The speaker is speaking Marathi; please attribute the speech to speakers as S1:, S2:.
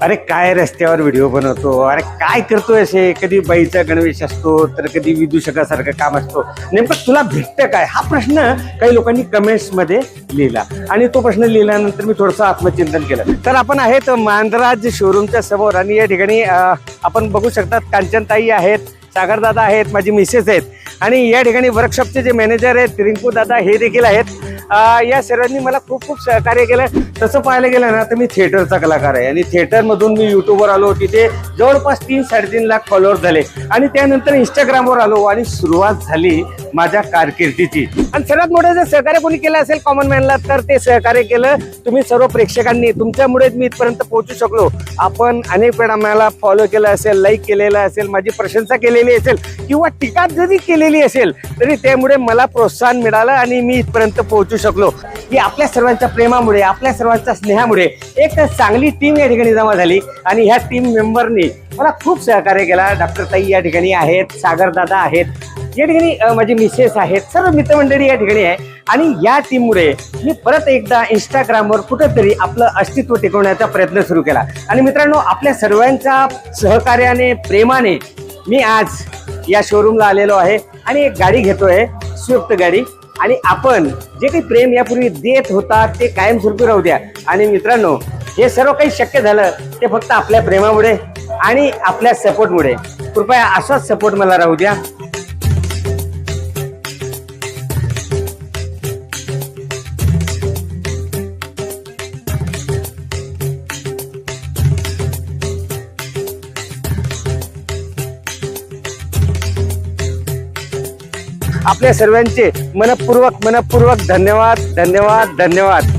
S1: अरे काय रस्त्यावर व्हिडिओ बनवतो, अरे काय करतोय असे, कधी बाईचा गणवेश असतो तर कधी विदूषकासारखं काम असतो, नेमकं तुला भेटतं काय हा प्रश्न काही लोकांनी कमेंट्स मध्ये लिहिला आणि तो प्रश्न लिहिल्यानंतर मी थोडंसं आत्मचिंतन केलं. तर आपण आहेत मांजराज शोरूमच्या समोर आणि या ठिकाणी आपण बघू शकतात कांचनताई आहेत, सागरदादा आहेत, माझी मिसेस आहेत आणि या ठिकाणी वर्कशॉपचे जे मॅनेजर आहेत रिंकू दादा हे देखील आहेत. या सर्वांनी मला खूप खूप सहकार्य केलं. तसं पाहायला गेलं ना तर मी थिएटरचा कलाकार आहे आणि थिएटरमधून मी यूट्यूबवर आलो, तिथे जवळपास 3-3.5 लाख फॉलोअर्स झाले आणि त्यानंतर इंस्टाग्रामवर आलो आणि सुरुवात झाली माझ्या कारकिर्दीची. आणि सर्वात मोठं जर सहकार्य कोणी केलं असेल कॉमन मॅनला तर ते सहकार्य केलं तुम्ही सर्व प्रेक्षकांनी. तुमच्यामुळेच मी इथपर्यंत पोहोचू शकलो. आपण अनेक वेळा मला फॉलो केलं असेल, लाईक केलेलं असेल, माझी प्रशंसा केलेली असेल किंवा टीका जरी केलेली असेल तरी त्यामुळे मला प्रोत्साहन मिळालं आणि मी इथपर्यंत पोहोचू शकलो. की आपल्या सर्वांच्या प्रेमामुळे, आपल्या सर्वांच्या स्नेहामुळे एक चांगली टीम या ठिकाणी जमा झाली आणि ह्या टीम मेंबरनी मला खूप सहकार्य केला. डॉक्टर ताई या ठिकाणी आहेत, सागरदादा आहेत, या ठिकाणी माझी मिसेस आहेत, सर्व मित्रमंडळी या ठिकाणी आहे आणि या टीममुळे मी परत एकदा इंस्टाग्रामवर कुठेतरी आपलं अस्तित्व टिकवण्याचा प्रयत्न सुरू केला. आणि मित्रांनो, आपल्या सर्वांच्या सहकार्याने, प्रेमाने मी आज या शोरूमला आलेलो आहे आणि एक गाडी घेतोय, स्विफ्ट गाडी. आणि आपण जे काही प्रेम यापूर्वी देत होता ते कायमस्वरूपी राहू द्या. आणि मित्रांनो, हे सर्व काही शक्य झालं ते फक्त आपल्या प्रेमामुळे आणि आपल्या सपोर्टमुळे. कृपया असाच सपोर्ट मला राहू द्या. आपल्या सर्वांचे मनपूर्वक धन्यवाद धन्यवाद धन्यवाद.